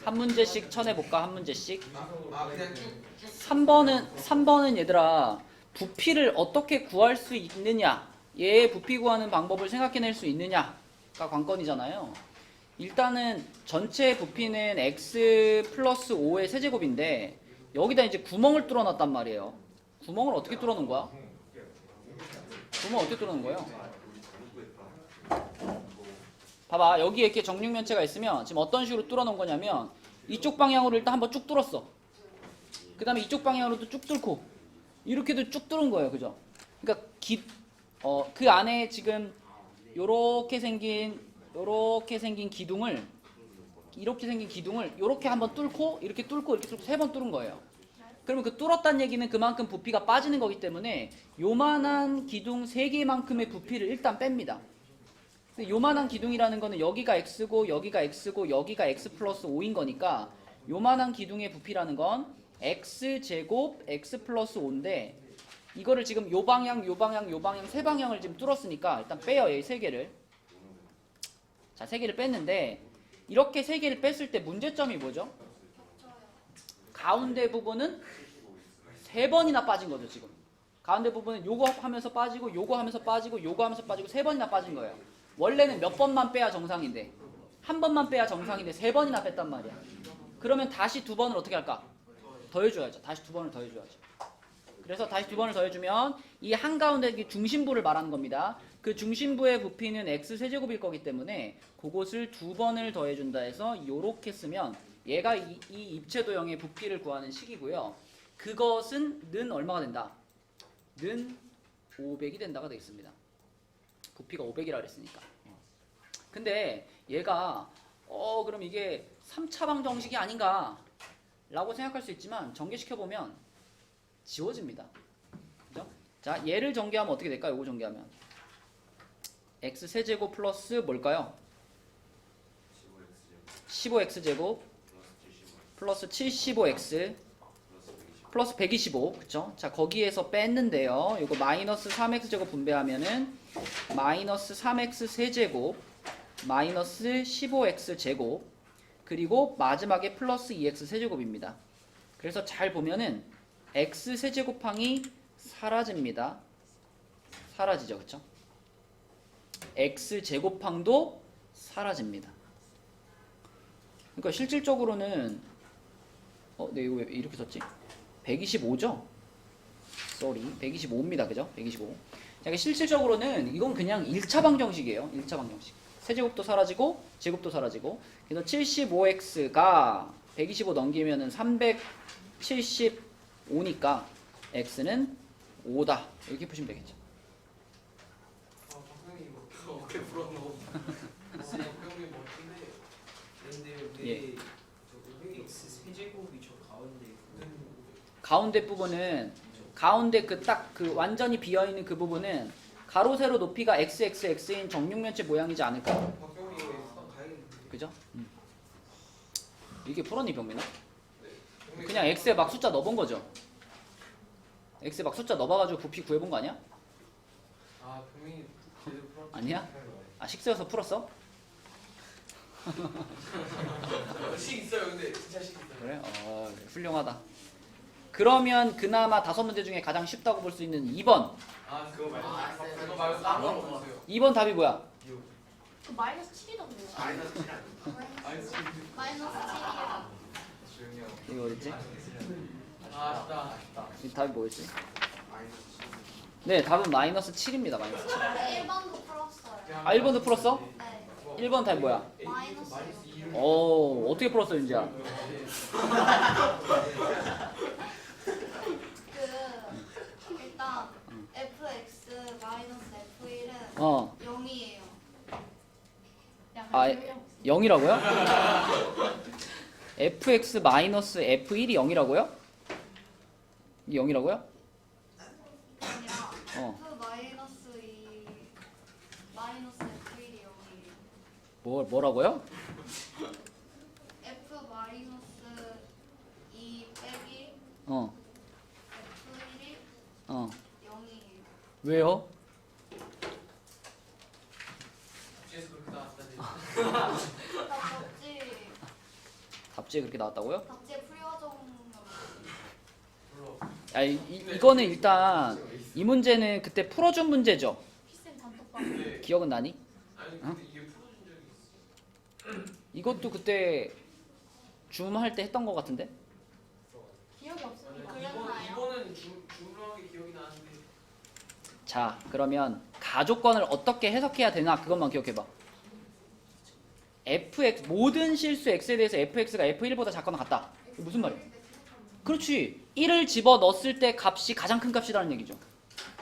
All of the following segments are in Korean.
한 문제씩 쳐내볼까? 한 문제씩. 그냥 쭉 3번은 얘들아 부피를 어떻게 구할 수 있느냐, 얘의 부피 구하는 방법을 생각해낼 수 있느냐가 관건이잖아요. 일단은 전체 부피는 x 플러스 5의 세제곱인데 여기다 이제 구멍을 뚫어놨단 말이에요. 구멍을 어떻게 뚫어놓은 거야? 구멍 어떻게 뚫어놓은 거예요? 봐봐, 여기에 이렇게 정육면체가 있으면 지금 어떤 식으로 뚫어놓은 거냐면 이쪽 방향으로 일단 한번 쭉 뚫었어. 그 다음에 이쪽 방향으로도 쭉 뚫고 이렇게도 쭉 뚫은 거예요. 그죠? 그러니까 그 안에 지금 요렇게 생긴 기둥을 요렇게 한번 뚫고 이렇게 뚫고 세 번 뚫은 거예요. 그러면 그 뚫었다는 얘기는 그만큼 부피가 빠지는 거기 때문에 요만한 기둥 3개만큼의 부피를 일단 뺍니다. 요만한 기둥이라는 거는 여기가 x고 여기가 x고 여기가 x 플러스 5인 거니까 요만한 기둥의 부피라는 건 x제곱 x 플러스 5인데 이거를 지금 요 방향 세 방향을 지금 뚫었으니까 일단 빼요. 이 3개를. 자, 3개를 뺐는데 이렇게 3개를 뺐을 때 문제점이 뭐죠? 가운데 부분은 3번이나 빠진 거죠. 지금 가운데 부분은 요거 하면서 빠지고 요거 하면서 빠지고 요거 하면서 빠지고 3번이나 빠진 거예요. 원래는 몇 번만 빼야 정상인데 한 번만 빼야 정상인데 3번이나 뺐단 말이야. 그러면 다시 2번을 어떻게 할까? 더해줘야죠. 다시 2번을 더해줘야죠. 그래서 다시 2번을 더해주면 이 한가운데 중심부를 말하는 겁니다. 그 중심부의 부피는 x 세제곱일 거기 때문에 그것을 2번을 더해준다 해서 요렇게 쓰면 얘가 이 입체도형의 부피를 구하는 식이고요. 그것은 는 얼마가 된다? 는 500이 된다가 되겠습니다. 부피가 500이라 그랬으니까. 근데 얘가 그럼 이게 3차방 정식이 아닌가 라고 생각할 수 있지만 전개시켜보면 지워집니다. 그죠? 자, 얘를 전개하면 어떻게 될까요? 요거 전개하면 x 세제곱 플러스 뭘까요? 15x제곱 플러스 75x 플러스 125. 그쵸? 자, 거기에서 뺐는데요. 이거 마이너스 3x제곱 분배하면은 마이너스 3x 세제곱 마이너스 15x제곱 그리고 마지막에 플러스 2x 세제곱입니다. 그래서 잘 보면은 x 세제곱항이 사라집니다. 사라지죠. 그쵸? x 제곱항도 사라집니다. 그러니까 실질적으로는 네, 이거 왜 이렇게 썼지? 125죠? 쏘리 125입니다. 그죠? 125. 자, 실질적으로는 이건 그냥 1차 방정식이에요. 1차 방정식. 세제곱도 사라지고 제곱도 사라지고. 그래서 75x가 125 넘기면은 375니까 x는 5다. 이렇게 푸시면 되겠죠. 박사님 어떻게 풀었노? 박사님 멋진데. 근데 왜 x 세제곱이 저 가운데 부분은 가운데 그 딱 그 완전히 비어 있는 그 부분은 가로 세로 높이가 xxx인 정육면체 모양이지 않을까요? 그죠? 이게 풀었니 병민아? 그냥 x에 막 숫자 넣어본 거죠? x에 막 숫자 넣어봐가지고 부피 구해본 거 아니야? 아, 병민이 제대로 풀었. 아니야? 아, 식세여서 풀었어? 식 있어요, 근데 진짜 식 있어요. 그래? 훌륭하다. 그러면 그나마 5문제 중에 가장 쉽다고 볼 수 있는 2번. 아, 그거 말고 다른 거 없어요. 2번 답이 뭐야? 그 마이너스 7이던데요? 마이너스 7 마이너스 7이요. 조용히 하고. 이거 어딨지? 아쉽다. 이 답이 뭐였지? 네, 답은 마이너스 7입니다. 마이너스 7. 1번도 풀었어요. 아, 1번도 풀었어? 네. 1번 답이 뭐야? 마이너스. 어떻게 풀었어, 윤지야? 일단 fx 마이너스 f1은 어. 0이에요. 아, 0이라고요? fx 마이너스 f1이 0이라고요? 이게 0이라고요? 아니라 어. f 마이너스 2 마이너스 f1이 0이에요. 뭐라고요? f 마이너스 2 빼기 어. f1이 어. 0이에요. 왜요? 뒤에서 그렇게 나왔다. 다 적지. 답지에 그렇게 나왔다고요? 답지에 풀이화정 불러. 이거는 일단 이 문제는 그때 풀어준 문제죠. 피쌤 단톡방 네. 기억은 나니? 아니 어? 근데 이게 풀어준 적이 있어. 이것도 그때 줌 할 때 했던 것 같은데? 기억이 없습니다. 이번 이번은 중요하게 기억이 나는데. 자, 그러면 가조건을 어떻게 해석해야 되나 그것만 기억해봐. fx 모든 실수 x에 대해서 fx가 f1보다 작거나 같다. 이게 무슨 말이야? 그렇지. 1을 집어 넣었을 때 값이 가장 큰 값이라는 얘기죠.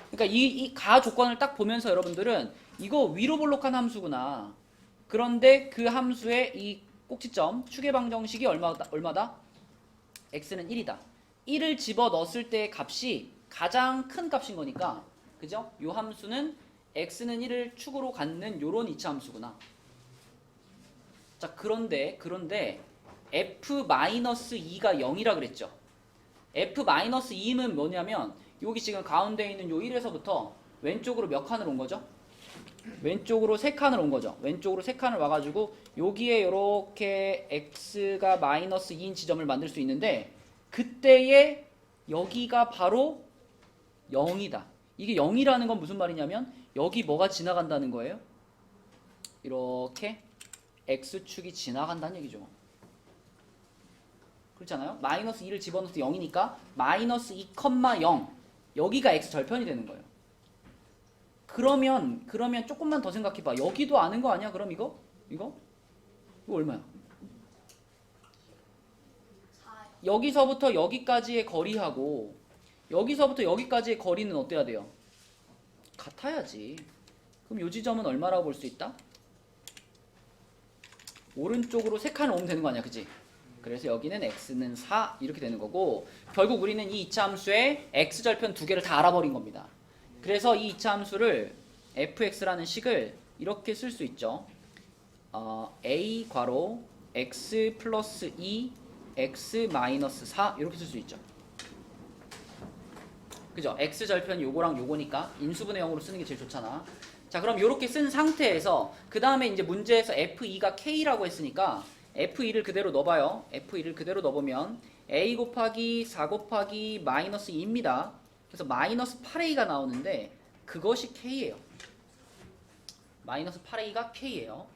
그러니까 이 가조건을 딱 보면서 여러분들은 이거 위로 볼록한 함수구나. 그런데 그 함수의 이 꼭지점 축의 방정식이 얼마다? x는 1이다. 1을 집어 넣었을 때의 값이 가장 큰 값인 거니까, 그죠? 요 함수는 x는 1을 축으로 갖는 요런 이차 함수구나. 자, 그런데 f-2가 0이라 그랬죠. f-2는 뭐냐면 여기 지금 가운데 있는 요 1에서부터 왼쪽으로 몇 칸을 온 거죠? 왼쪽으로 3칸을 온 거죠. 왼쪽으로 3칸을 와가지고 여기에 이렇게 x가 -2인 지점을 만들 수 있는데, 그때의 여기가 바로 0이다. 이게 0이라는 건 무슨 말이냐면 여기 뭐가 지나간다는 거예요? 이렇게 x축이 지나간다는 얘기죠. 그렇잖아요? -2를 집어넣어서 0이니까 -2,0 여기가 x 절편이 되는 거예요. 그러면 조금만 더 생각해봐. 여기도 아는 거 아니야? 그럼 이거 얼마야? 4. 여기서부터 여기까지의 거리하고 여기서부터 여기까지의 거리는 어때야 돼요? 같아야지. 그럼 요 지점은 얼마라고 볼 수 있다? 오른쪽으로 3칸을 오면 되는 거 아니야, 그치? 그래서 여기는 x는 4 이렇게 되는 거고, 결국 우리는 이 이차 함수의 x절편 두 개를 다 알아버린 겁니다. 그래서 이 이차 함수를 fx라는 식을 이렇게 쓸 수 있죠. a 괄호 x 플러스 2 x 마이너스 4 이렇게 쓸 수 있죠. 그죠? x절편이 요거랑 요거니까 인수분해 형으로 쓰는 게 제일 좋잖아. 자, 그럼 요렇게 쓴 상태에서 그 다음에 이제 문제에서 f2가 k라고 했으니까 f2를 그대로 넣어봐요. f2를 그대로 넣어보면 a 곱하기 4 곱하기 마이너스 2입니다. 그래서 마이너스 8a가 나오는데 그것이 k예요. 마이너스 8a가 k예요.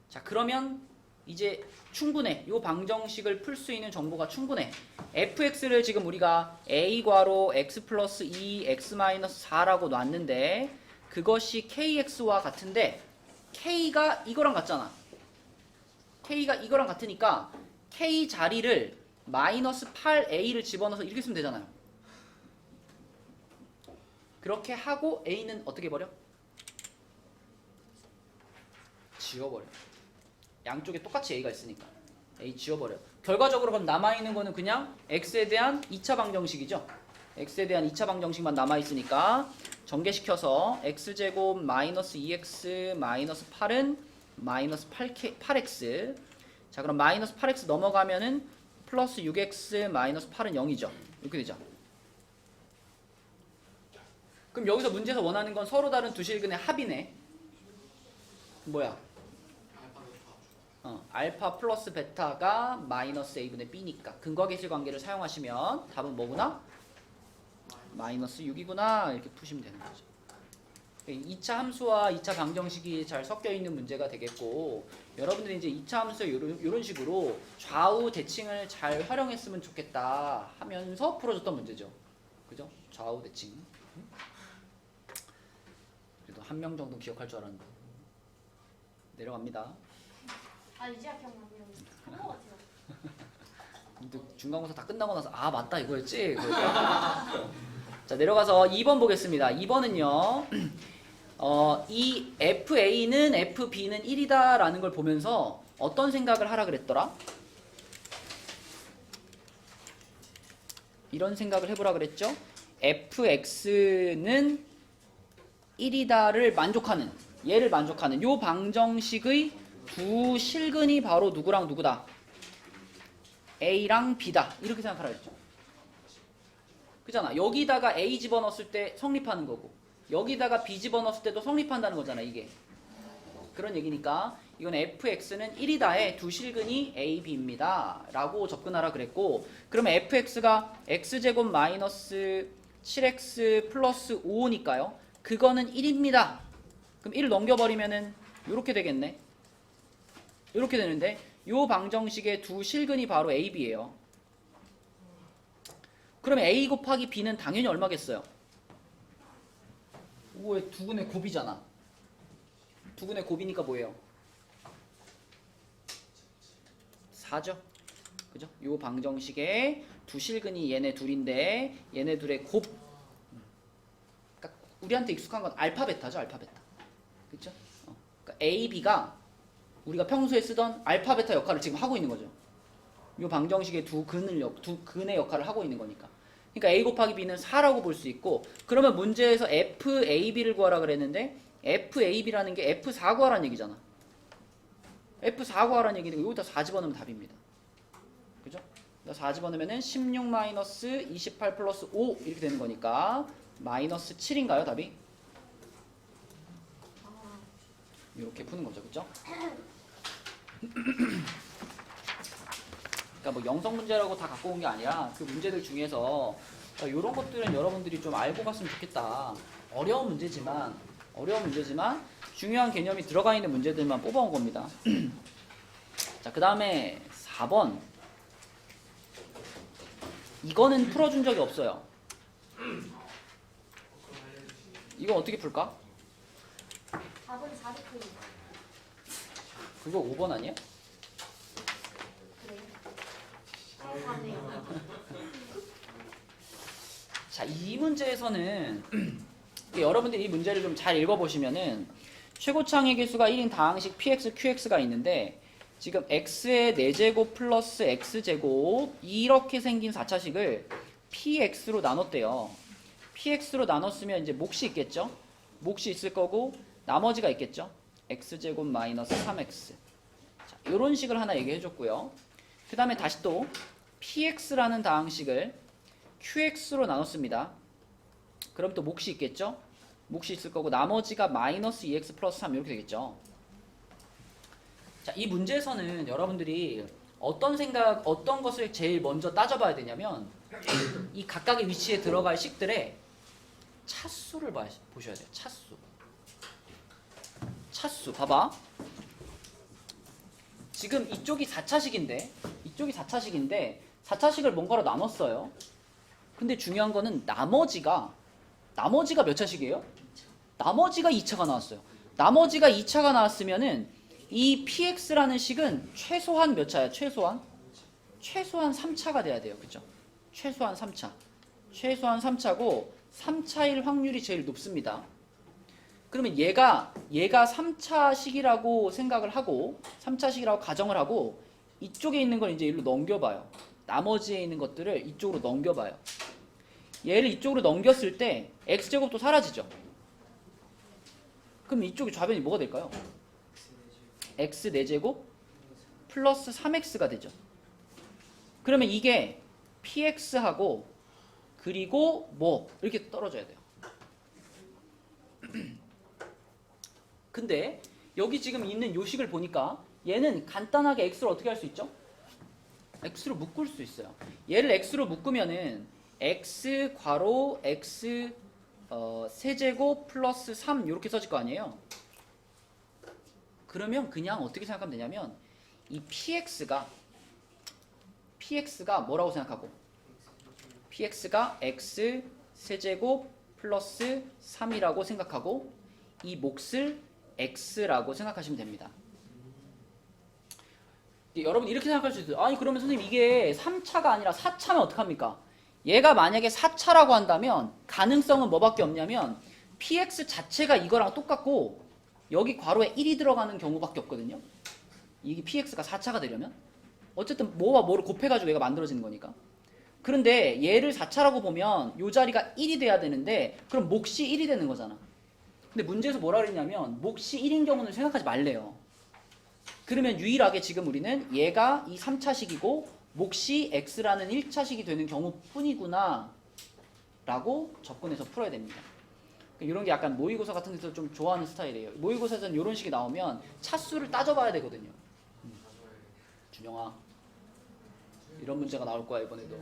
자, 그러면 이제 충분해. 이 방정식을 풀 수 있는 정보가 충분해. fx를 지금 우리가 a 괄호 x 플러스 2 x 마이너스 4라고 놨는데 그것이 kx와 같은데 k가 이거랑 같잖아. k가 이거랑 같으니까 k 자리를 마이너스 8a를 집어넣어서 이렇게 쓰면 되잖아요. 그렇게 하고 a는 어떻게 버려? 지워버려. 양쪽에 똑같이 a가 있으니까 a 지워버려. 결과적으로 그럼 남아있는 거는 그냥 x에 대한 2차 방정식이죠. x에 대한 2차 방정식만 남아있으니까 전개시켜서 x제곱 마이너스 2x 마이너스 8은 마이너스 8x. 자, 그럼 마이너스 8x 넘어가면은 플러스 6x 마이너스 8은 0이죠. 이렇게 되죠. 그럼 여기서 문제에서 원하는 건 서로 다른 두 실근의 합이네. 뭐야? 알파 플러스 베타가 마이너스 a분의 b니까 근거계실 관계를 사용하시면 답은 뭐구나? 마이너스 6이구나 이렇게 푸시면 되는 거죠. 2차 함수와 2차 방정식이 잘 섞여 있는 문제가 되겠고, 여러분들이 이제 2차 함수 이런 식으로 좌우 대칭을 잘 활용했으면 좋겠다 하면서 풀어줬던 문제죠. 그죠? 좌우 대칭. 그래도 한 명 정도 기억할 줄 알았는데. 내려갑니다. 아, 이제야 기억나네요. 한거 같아요. 근데 중간고사 다 끝나고 나서 아 맞다 이거였지. 자, 내려가서 2번 보겠습니다. 2번은요. 이 FA는 FB는 1이다 라는 걸 보면서 어떤 생각을 하라 그랬더라? 이런 생각을 해보라 그랬죠. FX는 1이다를 만족하는, 얘를 만족하는 요 방정식의 두 실근이 바로 누구랑 누구다? A랑 B다. 이렇게 생각하라 그랬죠. 그잖아. 여기다가 A 집어넣었을 때 성립하는 거고 여기다가 B 집어넣었을 때도 성립한다는 거잖아. 이게 그런 얘기니까 이건 fx는 1이다의 두 실근이 a, b입니다 라고 접근하라 그랬고, 그러면 fx가 x제곱 마이너스 7x 플러스 5니까요 그거는 1입니다. 그럼 1을 넘겨버리면은 요렇게 되겠네. 요렇게 되는데 요 방정식의 두 실근이 바로 a, b예요. 그러면 a 곱하기 b는 당연히 얼마겠어요? 5의 두근의 곱이잖아. 두근의 곱이니까 뭐예요? 4죠. 그죠? 요 방정식의 두 실근이 얘네 둘인데 얘네 둘의 곱. 그러니까 우리한테 익숙한 건 알파 베타죠, 알파 베타. 그렇죠? 그러니까 A, B가 우리가 평소에 쓰던 알파 베타 역할을 지금 하고 있는 거죠. 요 방정식의 두 근의 역할을 하고 있는 거니까. 그러니까 A 곱하기 B는 4라고 볼 수 있고, 그러면 문제에서 FAB를 구하라 그랬는데 FAB라는 게 F4 구하라는 얘기잖아. F4 구하라는 얘기니까 여기다 4 집어넣으면 답입니다. 그죠? 4 집어넣으면 16 마이너스 28 플러스 5 이렇게 되는 거니까 마이너스 7인가요, 답이? 이렇게 푸는 거죠, 그죠? 그러니까 뭐 영성 문제라고 다 갖고 온 게 아니라 그 문제들 중에서 이런 것들은 여러분들이 좀 알고 갔으면 좋겠다. 어려운 문제지만 중요한 개념이 들어가 있는 문제들만 뽑아온 겁니다. 자, 그 다음에 4번. 이거는 풀어준 적이 없어요. 이거 어떻게 풀까? 4번 400개. 그거 5번 아니야? 그래요? 잘하네요. 자, 이 문제에서는 여러분들이 이 문제를 좀 잘 읽어보시면은 최고창의 개수가 1인 다항식 px, qx가 있는데 지금 x의 4제곱 플러스 x제곱 이렇게 생긴 4차식을 px로 나눴대요. px로 나눴으면 이제 몫이 있겠죠? 몫이 있을 거고 나머지가 있겠죠? x제곱 마이너스 3x. 자, 이런 식을 하나 얘기해 줬고요. 그 다음에 다시 또 px라는 다항식을 qx로 나눴습니다. 그럼 또 몫이 있겠죠? 몫이 있을 거고 나머지가 마이너스 2x 플러스 3 이렇게 되겠죠. 자, 이 문제에서는 여러분들이 어떤 것을 제일 먼저 따져봐야 되냐면 이 각각의 위치에 들어갈 식들의 차수를 보셔야 돼요. 차수 봐봐. 지금 이쪽이 4차식인데 4차식을 뭔가로 나눴어요. 근데 중요한 거는 나머지가 몇 차식이에요? 나머지가 2차가 나왔어요. 나머지가 2차가 나왔으면은 이 px라는 식은 최소한 몇 차야? 최소한 3차가 돼야 돼요. 그죠? 최소한 3차고 3차일 확률이 제일 높습니다. 그러면 얘가 3차식이라고 생각을 하고 3차식이라고 가정을 하고 이쪽에 있는 걸 이제 일로 넘겨봐요. 나머지에 있는 것들을 이쪽으로 넘겨봐요. 얘를 이쪽으로 넘겼을 때 x제곱도 사라지죠. 그럼 이쪽에 좌변이 뭐가 될까요? x 4제곱 플러스 3x가 되죠. 그러면 이게 px하고 그리고 뭐 이렇게 떨어져야 돼요. 근데 여기 지금 있는 요식을 보니까 얘는 간단하게 x를 어떻게 할 수 있죠? x로 묶을 수 있어요. 얘를 x로 묶으면은 x 괄호 x 세제곱 플러스 3 이렇게 써질 거 아니에요. 그러면 그냥 어떻게 생각하면 되냐면 이 px가 뭐라고 생각하고 px가 x 세제곱 플러스 3이라고 생각하고 이 몫을 x라고 생각하시면 됩니다. 여러분 이렇게 생각할 수 있어요. 아니 그러면 선생님 이게 3차가 아니라 4차면 어떡합니까? 얘가 만약에 4차라고 한다면 가능성은 뭐밖에 없냐면 px 자체가 이거랑 똑같고 여기 괄호에 1이 들어가는 경우밖에 없거든요. 이게 px가 4차가 되려면 어쨌든 뭐와 뭐를 곱해가지고 얘가 만들어지는 거니까. 그런데 얘를 4차라고 보면 이 자리가 1이 돼야 되는데 그럼 몫이 1이 되는 거잖아. 근데 문제에서 뭐라 그랬냐면 몫이 1인 경우는 생각하지 말래요. 그러면 유일하게 지금 우리는 얘가 이 3차식이고 몫이 x라는 1차식이 되는 경우뿐이구나 라고 접근해서 풀어야 됩니다. 이런 게 약간 모의고사 같은 데서 좀 좋아하는 스타일이에요. 모의고사에서는 이런 식이 나오면 차수를 따져봐야 되거든요. 준영아, 이런 문제가 나올 거야 이번에도.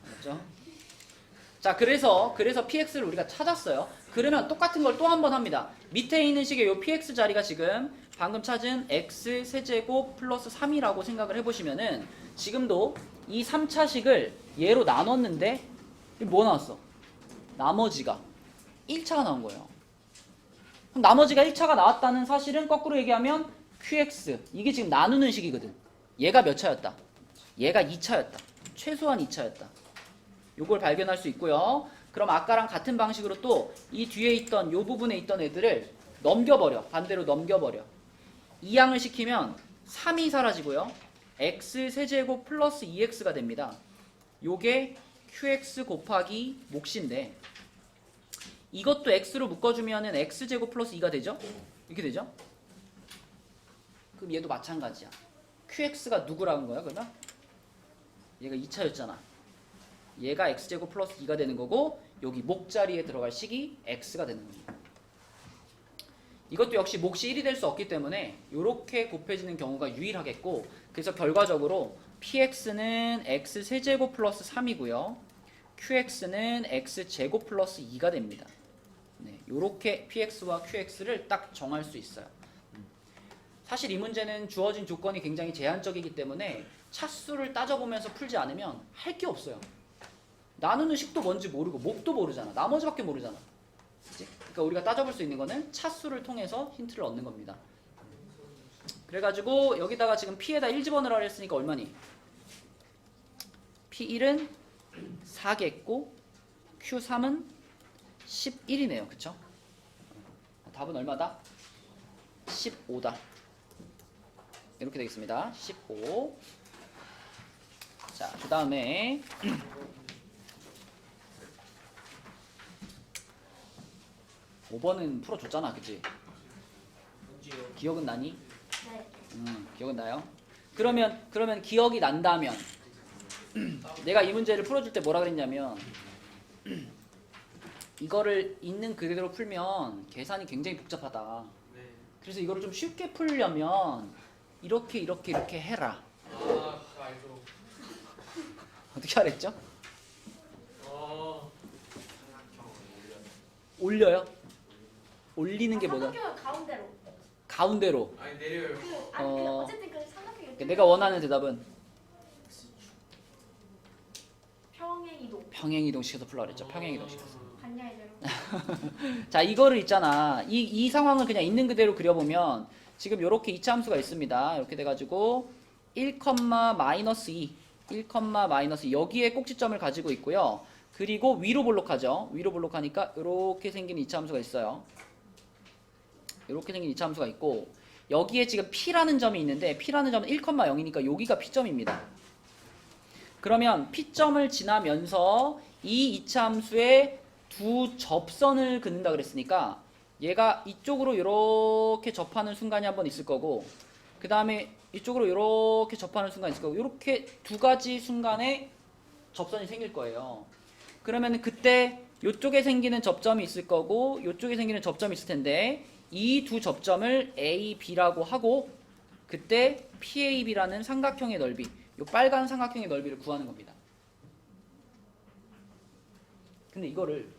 알았죠? 자, 그래서 px를 우리가 찾았어요. 그러면 똑같은 걸 또 한 번 합니다. 밑에 있는 식의 요 px 자리가 지금 방금 찾은 x 세제곱 플러스 3이라고 생각을 해보시면은 지금도 이 3차식을 얘로 나눴는데 뭐 나왔어? 나머지가 1차가 나온 거예요. 그럼 나머지가 1차가 나왔다는 사실은 거꾸로 얘기하면 qx, 이게 지금 나누는 식이거든. 얘가 몇 차였다? 얘가 2차였다. 최소한 2차였다. 요걸 발견할 수 있고요. 그럼 아까랑 같은 방식으로 또 이 뒤에 있던 요 부분에 있던 애들을 넘겨버려. 반대로 넘겨버려. 이항을 시키면 3이 사라지고요. x 세제곱 플러스 2x가 됩니다. 요게 qx 곱하기 몫인데 이것도 x로 묶어주면은 x제곱 플러스 2가 되죠? 이렇게 되죠? 그럼 얘도 마찬가지야. qx가 누구라는 거야 그러면? 얘가 2차였잖아. 얘가 x제곱 플러스 2가 되는 거고 여기 목 자리에 들어갈 식이 x가 되는 겁니다. 이것도 역시 몫이 1이 될 수 없기 때문에 이렇게 곱해지는 경우가 유일하겠고 그래서 결과적으로 px는 x 세제곱 플러스 3이고요. qx는 x제곱 플러스 2가 됩니다. 네, 이렇게 px와 qx를 딱 정할 수 있어요. 사실 이 문제는 주어진 조건이 굉장히 제한적이기 때문에 차수를 따져보면서 풀지 않으면 할 게 없어요. 나누는 식도 뭔지 모르고 목도 모르잖아. 나머지밖에 모르잖아. 그치? 그러니까 우리가 따져볼 수 있는 거는 차수를 통해서 힌트를 얻는 겁니다. 그래가지고 여기다가 지금 P에다 1 집어넣으라 했으니까 얼마니? P1은 4겠고 Q3은 11이네요. 그쵸? 답은 얼마다? 15다. 이렇게 되겠습니다. 15. 자, 그 다음에 5번은 풀어줬잖아. 그치? 기억은 나니? 네. 기억은 나요? 그러면 기억이 난다면 내가 이 문제를 풀어줄 때 뭐라 그랬냐면 이거를 있는 그대로 풀면 계산이 굉장히 복잡하다. 네. 그래서 이거를 좀 쉽게 풀려면 이렇게 해라. 아, 그거 알죠. 어떻게 하랬죠? 어. 올려요? 올리는 게 뭐다? 삼각형을 가운데로. 가운데로. 아니 내려요. 어쨌든 그 삼각형 이렇게. 내가 원하는 대답은 평행이동. 평행이동 시켜서 풀라 그랬죠. 평행이동 시켜서. 반야이대로. 자, 이거를 있잖아. 이 상황을 그냥 있는 그대로 그려보면 지금 이렇게 이차 함수가 있습니다. 이렇게 돼가지고 1, 마이너스 2, 1, 마이너스 2 여기에 꼭지점을 가지고 있고요. 그리고 위로 볼록하죠. 위로 볼록하니까 이렇게 생긴 이차 함수가 있어요. 이렇게 생긴 이차 함수가 있고 여기에 지금 P라는 점이 있는데 P라는 점은 1,0이니까 여기가 P점입니다. 그러면 P점을 지나면서 이 이차 함수의 두 접선을 긋는다 그랬으니까 얘가 이쪽으로 이렇게 접하는 순간이 한번 있을 거고 그 다음에 이쪽으로 이렇게 접하는 순간이 있을 거고 이렇게 두 가지 순간에 접선이 생길 거예요. 그러면 그때 이쪽에 생기는 접점이 있을 거고 이쪽에 생기는 접점이 있을 텐데 이 두 접점을 A, B라고 하고 그때 PAB라는 삼각형의 넓이, 이 빨간 삼각형의 넓이를 구하는 겁니다. 근데 이거를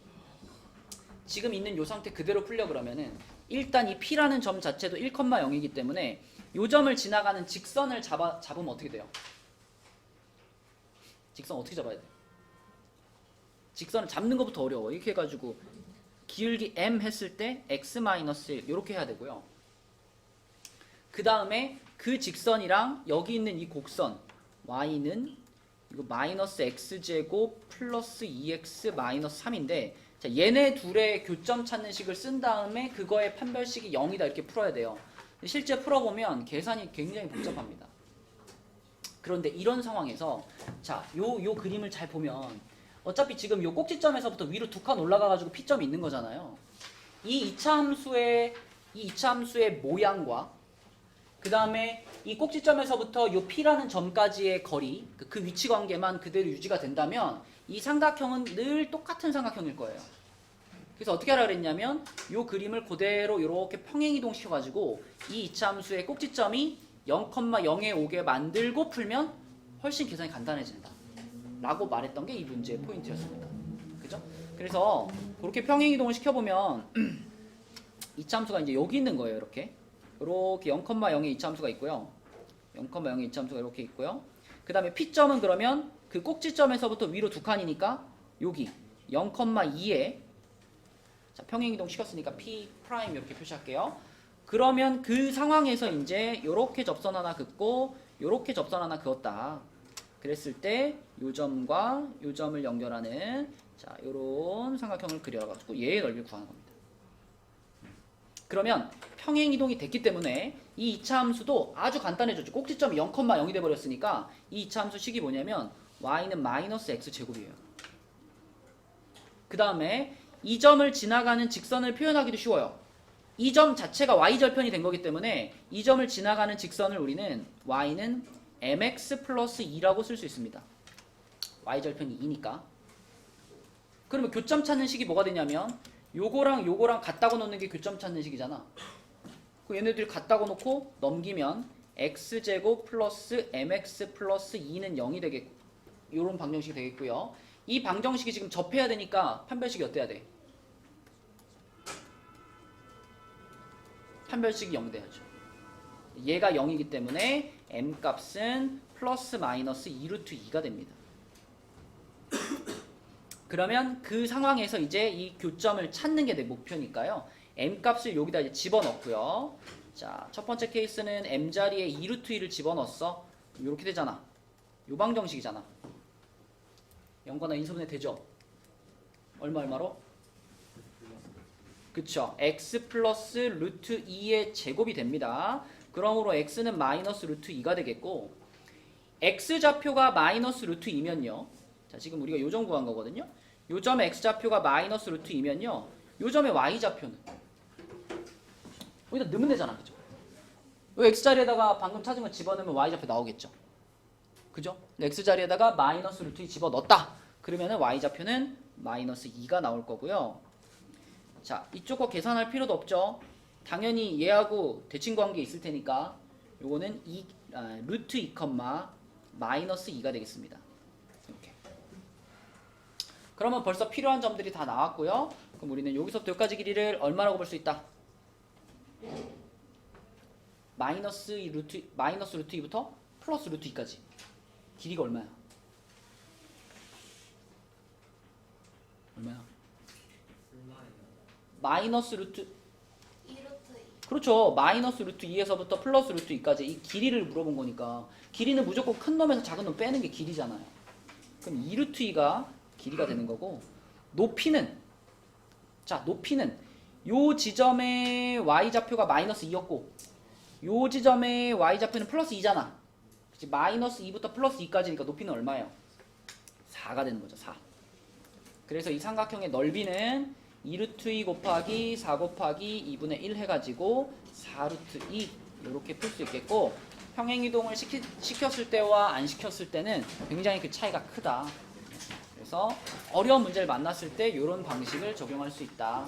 지금 있는 이 상태 그대로 풀려 그러면은 일단 이 P라는 점 자체도 1,0이기 때문에 이 점을 지나가는 직선을 잡으면 어떻게 돼요? 직선 어떻게 잡아야 돼? 직선을 잡는 것부터 어려워. 이렇게 해가지고 기울기 M 했을 때 x-1 이렇게 해야 되고요. 그 다음에 그 직선이랑 여기 있는 이 곡선 y는 이거 마이너스 x제곱 플러스 2x 마이너스 3인데 자, 얘네 둘의 교점 찾는 식을 쓴 다음에 그거의 판별식이 0이다 이렇게 풀어야 돼요. 실제 풀어보면 계산이 굉장히 복잡합니다. 그런데 이런 상황에서 자, 요 그림을 잘 보면 어차피 지금 요 꼭지점에서부터 위로 두 칸 올라가가지고 P점이 있는 거잖아요. 이 2차 함수의 모양과 그 다음에 이 꼭지점에서부터 요 P라는 점까지의 거리, 그 위치 관계만 그대로 유지가 된다면 이 삼각형은 늘 똑같은 삼각형일 거예요. 그래서 어떻게 하라 그랬냐면 요 그림을 그대로 이렇게 평행이동 시켜가지고 이 이차함수의 꼭지점이 0,0에 오게 만들고 풀면 훨씬 계산이 간단해진다 라고 말했던 게 이 문제의 포인트였습니다. 그죠? 그래서 그렇게 평행이동을 시켜보면 이차함수가 이제 여기 있는 거예요. 이렇게 0,0의 이차함수가 있고요. 0,0의 이차함수가 이렇게 있고요. 그 다음에 P점은 그러면 그 꼭지점에서부터 위로 두 칸이니까 여기 0,2에 자, 평행이동 시켰으니까 P' 이렇게 표시할게요. 그러면 그 상황에서 이제 이렇게 접선 하나 긋고 이렇게 접선 하나 그었다. 그랬을 때 요 점과 요 점을 연결하는 자, 요런 삼각형을 그려가지고 얘의 넓이를 구하는 겁니다. 그러면 평행이동이 됐기 때문에 이 2차 함수도 아주 간단해졌죠. 꼭지점이 0,0이 돼버렸으니까 이 2차 함수 식이 뭐냐면 y는 마이너스 x제곱이에요. 그 다음에 이 점을 지나가는 직선을 표현하기도 쉬워요. 이 점 자체가 y절편이 된 거기 때문에 이 점을 지나가는 직선을 우리는 y는 mx 플러스 2라고 쓸 수 있습니다. y절편이 2니까. 그러면 교점 찾는 식이 뭐가 되냐면 요거랑 요거랑 같다고 놓는 게 교점 찾는 식이잖아. 그 얘네들 같다고 놓고 넘기면 x제곱 플러스 mx 플러스 2는 0이 되겠고 요런 방정식이 되겠고요. 이 방정식이 지금 접해야 되니까 판별식이 어때야 돼? 판별식이 0 돼야죠. 얘가 0이기 때문에 m 값은 플러스 마이너스 2루트 2가 됩니다. 그러면 그 상황에서 이제 이 교점을 찾는 게 내 목표니까요. m 값을 여기다 이제 집어넣고요. 자, 첫 번째 케이스는 m 자리에 2루트 2를 집어넣었어. 이렇게 되잖아. 요 방정식이잖아. 0거나 인수분해 되죠? 얼마로? 그쵸. x 플러스 루트 2의 제곱이 됩니다. 그러므로 x는 마이너스 루트 2가 되겠고 x좌표가 마이너스 루트 2면요. 자, 지금 우리가 요점 구한 거거든요. 요점의 x좌표가 마이너스 루트 2면요. 요점의 y좌표는 여기다 넣으면 되잖아. 그죠? 요 x자리에다가 방금 찾은 거 집어넣으면 y좌표 나오겠죠. 그죠? x자리에다가 마이너스 루트 2 집어넣었다. 그러면은 y좌표는 마이너스 2가 나올 거고요. 자, 이쪽 거 계산할 필요도 없죠. 당연히 얘하고 대칭관계 있을 테니까 요거는 루트 2, 마이너스 2가 되겠습니다. 이렇게. 그러면 벌써 필요한 점들이 다 나왔고요. 그럼 우리는 여기서부터 여기까지 길이를 얼마라고 볼 수 있다? 마이너스 루트 2부터 플러스 루트 2까지 길이가 얼마야? 얼마야? 마이너스 루트 2루트 그렇죠. 마이너스 루트 2에서부터 플러스 루트 2까지 이 길이를 물어본 거니까 길이는 무조건 큰 놈에서 작은 놈 빼는 게 길이잖아요. 그럼 2루트 2가 길이가 되는 거고 높이는 요 지점의 y좌표가 마이너스 2였고 요 지점의 y좌표는 플러스 2잖아. 그치? 마이너스 2부터 플러스 2까지니까 높이는 얼마예요? 4가 되는 거죠. 4. 그래서 이 삼각형의 넓이는 2루트 2 곱하기 4 곱하기 2분의 1 해가지고 4루트 2 이렇게 풀 수 있겠고 평행이동을 시켰을 때와 안 시켰을 때는 굉장히 그 차이가 크다. 그래서 어려운 문제를 만났을 때 이런 방식을 적용할 수 있다.